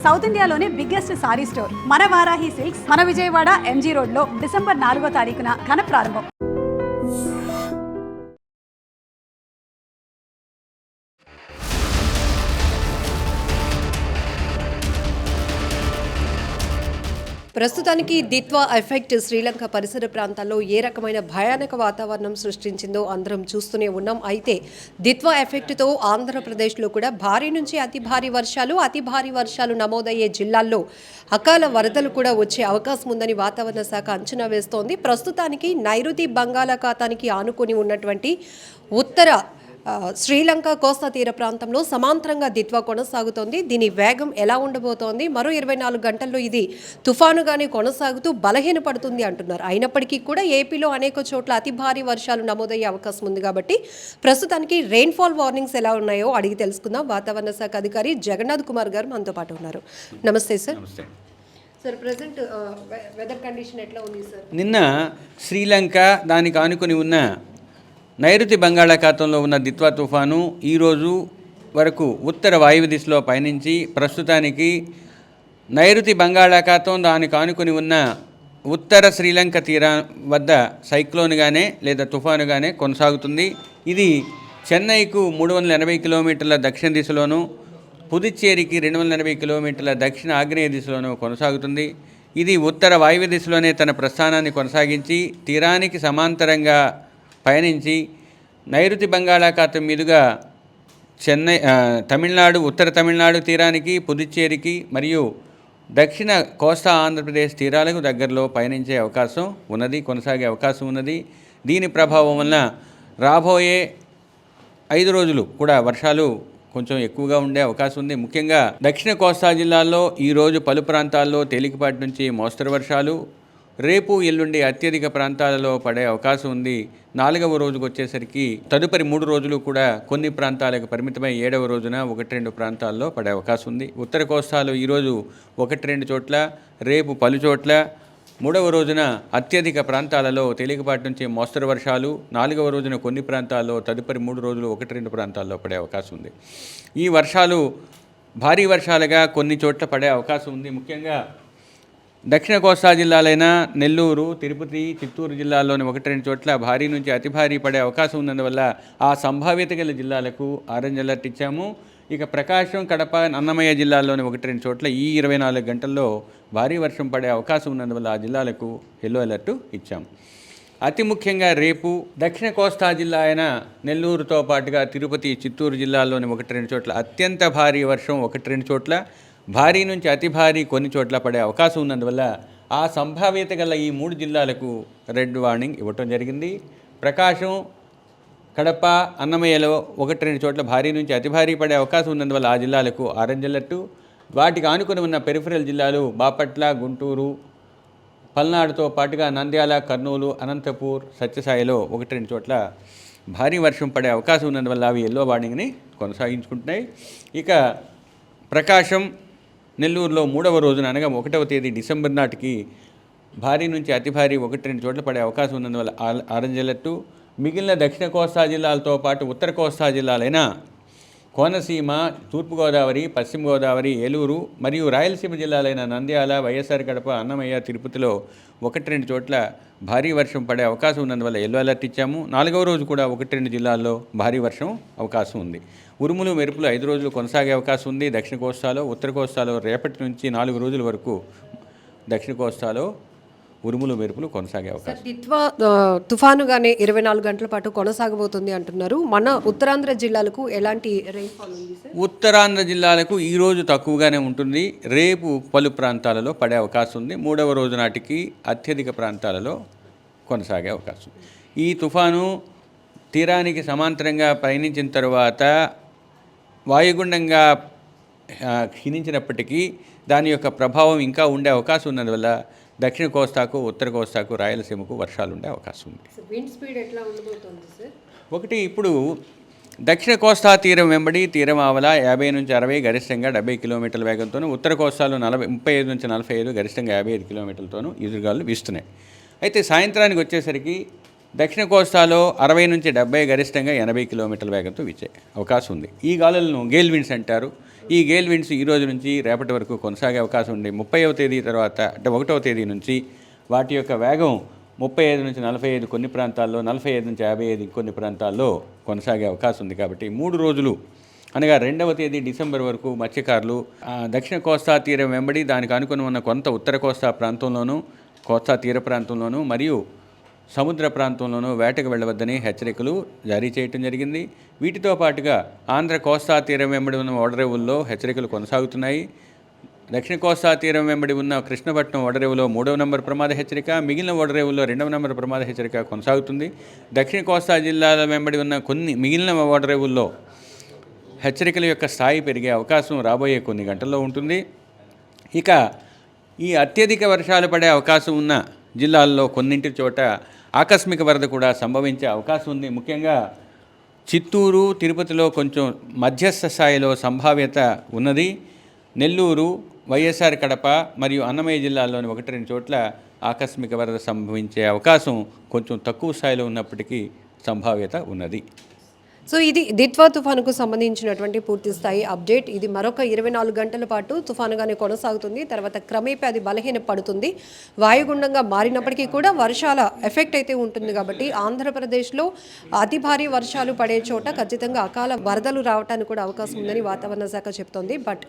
South ఇండియాలోనే biggest sorry store మన Varahi silks మన విజయవాడ ఎంజీ రోడ్ లో డిసెంబర్ 4వ తారీఖున ఘన ప్రారంభం. ప్రస్తుతానికి దిత్వా ఎఫెక్ట్ శ్రీలంక పరిసర ప్రాంతాల్లో ఏ రకమైన భయానక వాతావరణం సృష్టించిందో అందరం చూస్తూనే ఉన్నాం. అయితే దిత్వా ఎఫెక్ట్తో ఆంధ్రప్రదేశ్లో కూడా భారీ నుంచి అతి భారీ వర్షాలు నమోదయ్యే జిల్లాల్లో అకాల వరదలు కూడా వచ్చే అవకాశం ఉందని వాతావరణ శాఖ అంచనా వేస్తోంది. ప్రస్తుతానికి నైరుతి బంగాళాఖాతానికి ఆనుకొని ఉన్నటువంటి ఉత్తర శ్రీలంక కోస్తా తీర ప్రాంతంలో సమాంతరంగా దిత్వా కొనసాగుతోంది. దీని వేగం ఎలా ఉండబోతోంది, మరో 24 గంటల్లో ఇది తుఫానుగానే కొనసాగుతూ బలహీనపడుతుంది అంటున్నారు. అయినప్పటికీ కూడా ఏపీలో అనేక చోట్ల అతి భారీ వర్షాలు నమోదయ్యే అవకాశం ఉంది. కాబట్టి ప్రస్తుతానికి రెయిన్ఫాల్ వార్నింగ్స్ ఎలా ఉన్నాయో అడిగి తెలుసుకుందాం. వాతావరణ శాఖ అధికారి జగన్నాథ్ కుమార్ గారు మనతో పాటు ఉన్నారు. నమస్తే sir. Sir, present weather condition ఎట్లా ఉంది సార్? నిన్న శ్రీలంక దానికి ఆనుకొని ఉన్న నైరుతి బంగాళాఖాతంలో ఉన్న దిత్వా తుఫాను ఈరోజు వరకు ఉత్తర వాయువ్య దిశలో పయనించి ప్రస్తుతానికి నైరుతి బంగాళాఖాతం దానికి ఆనుకొని ఉన్న ఉత్తర శ్రీలంక తీరం వద్ద సైక్లోన్గానే లేదా తుఫానుగానే కొనసాగుతుంది. ఇది చెన్నైకు 380 కిలోమీటర్ల దక్షిణ దిశలోను, పుదుచ్చేరికి 280 కిలోమీటర్ల దక్షిణ ఆగ్నేయ దిశలోను కొనసాగుతుంది. ఇది ఉత్తర వాయువ్య దిశలోనే తన ప్రస్థానాన్ని కొనసాగించి తీరానికి సమాంతరంగా పయనించి నైరుతి బంగాళాఖాతం మీదుగా చెన్నై, తమిళనాడు, ఉత్తర తమిళనాడు తీరానికి, పుదుచ్చేరికి మరియు దక్షిణ కోస్తా ఆంధ్రప్రదేశ్ తీరాలకు దగ్గరలో పయనించే అవకాశం ఉన్నది, కొనసాగే అవకాశం ఉన్నది. దీని ప్రభావం వలన రాబోయే 5 రోజులు కూడా వర్షాలు కొంచెం ఎక్కువగా ఉండే అవకాశం ఉంది. ముఖ్యంగా దక్షిణ కోస్తా జిల్లాల్లో ఈరోజు పలు ప్రాంతాల్లో తేలికపాటి నుంచి మోస్తరు వర్షాలు, రేపు ఎల్లుండి అత్యధిక ప్రాంతాలలో పడే అవకాశం ఉంది. 4వ రోజుకు వచ్చేసరికి తదుపరి 3 రోజులు కూడా కొన్ని ప్రాంతాలకు పరిమితమై 7వ రోజున 1-2 ప్రాంతాల్లో పడే అవకాశం ఉంది. ఉత్తర కోస్తాలో ఈరోజు 1-2 చోట్ల, రేపు పలు చోట్ల, 3వ రోజున అత్యధిక ప్రాంతాలలో తేలికపాటి నుంచి మోస్తరు వర్షాలు, 4వ రోజున కొన్ని ప్రాంతాల్లో, తదుపరి 3 రోజులు 1-2 ప్రాంతాల్లో పడే అవకాశం ఉంది. ఈ వర్షాలు భారీ వర్షాలుగా కొన్ని చోట్ల పడే అవకాశం ఉంది. ముఖ్యంగా దక్షిణ కోస్తా జిల్లాలైన నెల్లూరు, తిరుపతి, చిత్తూరు జిల్లాల్లోని 1-2 చోట్ల భారీ నుంచి అతి భారీ పడే అవకాశం ఉన్నందువల్ల ఆ సంభావ్యత గల జిల్లాలకు ఆరెంజ్ అలర్ట్ ఇచ్చాము. ఇక ప్రకాశం, కడప, అన్నమయ్య జిల్లాల్లోని 1-2 చోట్ల ఈ 24 గంటల్లో భారీ వర్షం పడే అవకాశం ఉన్నందువల్ల ఆ జిల్లాలకు ఎల్లో అలర్టు ఇచ్చాము. అతి ముఖ్యంగా రేపు దక్షిణ కోస్తా జిల్లా అయిన నెల్లూరుతో పాటుగా తిరుపతి, చిత్తూరు జిల్లాల్లోని 1-2 చోట్ల అత్యంత భారీ వర్షం, 1-2 చోట్ల భారీ నుంచి అతి భారీ కొన్ని చోట్ల పడే అవకాశం ఉన్నందువల్ల ఆ సంభావ్యత గల ఈ 3 జిల్లాలకు రెడ్ వార్నింగ్ ఇవ్వటం జరిగింది. ప్రకాశం, కడప, అన్నమయ్యలో 1-2 చోట్ల భారీ నుంచి అతి భారీ పడే అవకాశం ఉన్నందువల్ల ఆ జిల్లాలకు ఆరెంజ్ అలర్టు. వాటికి ఆనుకుని ఉన్న పెరిఫరల్ జిల్లాలు బాపట్ల, గుంటూరు, పల్నాడుతో పాటుగా నంద్యాల, కర్నూలు, అనంతపూర్, సత్యసాయిలో 1-2 చోట్ల భారీ వర్షం పడే అవకాశం ఉన్నందువల్ల అవి ఎల్లో వార్నింగ్ని కొనసాగించుకుంటున్నాయి. ఇక ప్రకాశం, నెల్లూరులో 3వ రోజున అనగా 1వ తేదీ డిసెంబర్ నాటికి భారీ నుంచి అతి భారీ 1-2 చోట్ల పడే అవకాశం ఉన్నందువల్ల ఆరెంజ్ అలర్టు. మిగిలిన దక్షిణ కోస్తా జిల్లాలతో పాటు ఉత్తర కోస్తా జిల్లాలైన కోనసీమ, తూర్పుగోదావరి, పశ్చిమ గోదావరి, ఏలూరు మరియు రాయలసీమ జిల్లాలైన నంద్యాల, వైఎస్ఆర్ కడప, అన్నమయ్య, తిరుపతిలో 1-2 చోట్ల భారీ వర్షం పడే అవకాశం ఉన్నందువల్ల ఎల్లో అలర్ట్ ఇచ్చాము. 4వ రోజు కూడా 1-2 జిల్లాల్లో భారీ వర్షం అవకాశం ఉంది. ఉరుములు, మెరుపులు 5 రోజులు కొనసాగే అవకాశం ఉంది. దక్షిణ కోస్తాలో, ఉత్తర కోస్తాలో రేపటి నుంచి 4 రోజుల వరకు దక్షిణ కోస్తాలో ఉరుములు, మెరుపులు కొనసాగే అవకాశం. దిత్వా తుఫానుగానే 24 గంటల పాటు కొనసాగబోతుంది అంటున్నారు. మన ఉత్తరాంధ్ర జిల్లాలకు ఎలాంటి రెయిన్ఫాల్ ఉంది సార్? ఉత్తరాంధ్ర జిల్లాలకు ఈరోజు తక్కువగానే ఉంటుంది. రేపు పలు ప్రాంతాలలో పడే అవకాశం ఉంది. 3వ రోజు నాటికి అత్యధిక ప్రాంతాలలో కొనసాగే అవకాశం. ఈ తుఫాను తీరానికి సమాంతరంగా పయనించిన తరువాత వాయుగుండంగా క్షీణించినప్పటికీ దాని యొక్క ప్రభావం ఇంకా ఉండే అవకాశం ఉన్నందువల్ల దక్షిణ కోస్తాకు, ఉత్తర కోస్తాకు, రాయలసీమకు వర్షాలు ఉండే అవకాశం ఉంది. విండ్ స్పీడ్ ఎట్లా ఉండబోతోంది సార్? ఒకటి, ఇప్పుడు దక్షిణ కోస్తా తీరం వెంబడి తీరం ఆవల 50 నుంచి 60 గరిష్టంగా 70 కిలోమీటర్ల వేగంతోనూ, ఉత్తర కోస్తాలో 35 నుంచి 45 గరిష్టంగా 55 కిలోమీటర్లతోనూ ఈదురుగాలు వీస్తున్నాయి. అయితే సాయంత్రానికి వచ్చేసరికి దక్షిణ కోస్తాలో 60 నుంచి 70 గరిష్టంగా 80 కిలోమీటర్ల వేగంతో వీచే అవకాశం ఉంది. ఈ గాలులను గేల్ విండ్స్ అంటారు. ఈ గేల్ విండ్స్ ఈ రోజు నుంచి రేపటి వరకు కొనసాగే అవకాశం ఉంది. 30వ తేదీ తర్వాత అంటే 1వ తేదీ నుంచి వాటి యొక్క వేగం 35 నుంచి 45 కొన్ని ప్రాంతాల్లో, 45 నుంచి 55 కొన్ని ప్రాంతాల్లో కొనసాగే అవకాశం ఉంది. కాబట్టి 3 రోజులు అనగా 2వ తేదీ డిసెంబర్ వరకు మత్స్యకారులు దక్షిణ కోస్తా తీరం వెంబడి దానికి అనుకుని ఉన్న కొంత ఉత్తర కోస్తా ప్రాంతంలోనూ, కోస్తా తీర ప్రాంతంలోనూ మరియు సముద్ర ప్రాంతంలోనూ వేటకు వెళ్ళవద్దని హెచ్చరికలు జారీ చేయడం జరిగింది. వీటితో పాటుగా ఆంధ్ర కోస్తా తీరం వెంబడి ఉన్న ఓడరేవుల్లో హెచ్చరికలు కొనసాగుతున్నాయి. దక్షిణ కోస్తా తీరం వెంబడి ఉన్న కృష్ణపట్నం ఓడరేవులో 3వ నంబర్ ప్రమాద హెచ్చరిక, మిగిలిన ఓడరేవుల్లో 2వ నంబర్ ప్రమాద హెచ్చరిక కొనసాగుతుంది. దక్షిణ కోస్తా జిల్లాల వెంబడి ఉన్న కొన్ని మిగిలిన ఓడరేవుల్లో హెచ్చరికల యొక్క స్థాయి పెరిగే అవకాశం రాబోయే కొన్ని గంటల్లో ఉంటుంది. ఇక ఈ అత్యధిక వర్షాలు పడే అవకాశం ఉన్న జిల్లాల్లో కొన్నింటి చోట ఆకస్మిక వరద కూడా సంభవించే అవకాశం ఉంది. ముఖ్యంగా చిత్తూరు, తిరుపతిలో కొంచెం మధ్యస్థ స్థాయిలో సంభావ్యత ఉన్నది. నెల్లూరు, వైఎస్ఆర్ కడప మరియు అన్నమయ్య జిల్లాల్లోని 1-2 చోట్ల ఆకస్మిక వరద సంభవించే అవకాశం కొంచెం తక్కువ స్థాయిలో ఉన్నప్పటికీ సంభావ్యత ఉన్నది. సో ఇది దిత్వా తుఫానుకు సంబంధించినటువంటి పూర్తి స్థాయి అప్డేట్. ఇది మరొక 24 గంటల పాటు తుఫానుగానే కొనసాగుతుంది. తర్వాత క్రమేపీ అది బలహీన పడుతుంది. వాయుగుండంగా మారినప్పటికీ కూడా వర్షాల ఎఫెక్ట్ అయితే ఉంటుంది. కాబట్టి ఆంధ్రప్రదేశ్లో అతి భారీ వర్షాలు పడే చోట ఖచ్చితంగా అకాల వరదలు రావడానికి కూడా అవకాశం ఉందని వాతావరణ శాఖ చెప్తోంది. బట్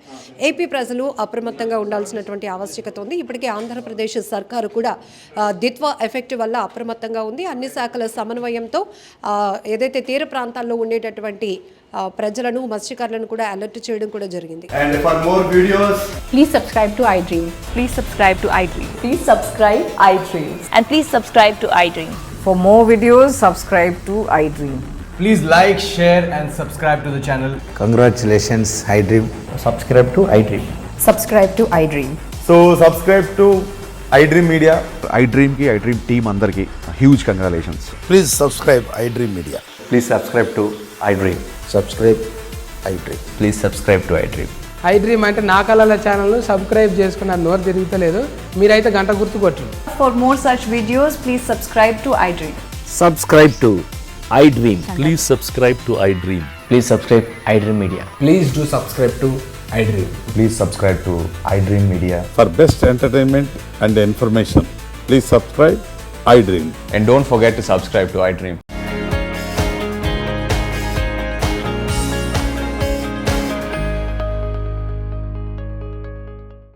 ఏపీ ప్రజలు అప్రమత్తంగా ఉండాల్సినటువంటి ఆవశ్యకత ఉంది. ఇప్పటికే ఆంధ్రప్రదేశ్ సర్కారు కూడా దిత్వా ఎఫెక్ట్ వల్ల అప్రమత్తంగా ఉంది. అన్ని శాఖల సమన్వయంతో ఏదైతే తీర ప్రాంతాల్లో ఉండేటటువంటి ప్రజలను, మత్స్యకారులను కూడా అలర్ట్ చేయడం కూడా జరిగింది. And for more videos, please subscribe to iDream. Please subscribe to iDream. Please subscribe iDream. And please subscribe to iDream. For more videos, subscribe to iDream. please like, share and subscribe to the channel. Congratulations, iDream. Subscribe to iDream. Subscribe to iDream. So subscribe to iDream Media. iDream की iDream team अंदर की huge congratulations. Please subscribe iDream Media. Please subscribe to iDream. Subscribe iDream. Please subscribe to iDream. iDream అంటే నా కళల ఛానల్ను subscribe చేసుకున్న నోరు తిరుగుతలేదు. మీరైతే గంట గుర్తు కొట్టండి. For more such videos, please subscribe to iDream. Subscribe to iDream. Please subscribe to iDream. Please subscribe iDream Media. Please do subscribe to iDream. Please subscribe to iDream Media. For best entertainment and information, please subscribe iDream. And don't forget to subscribe to iDream.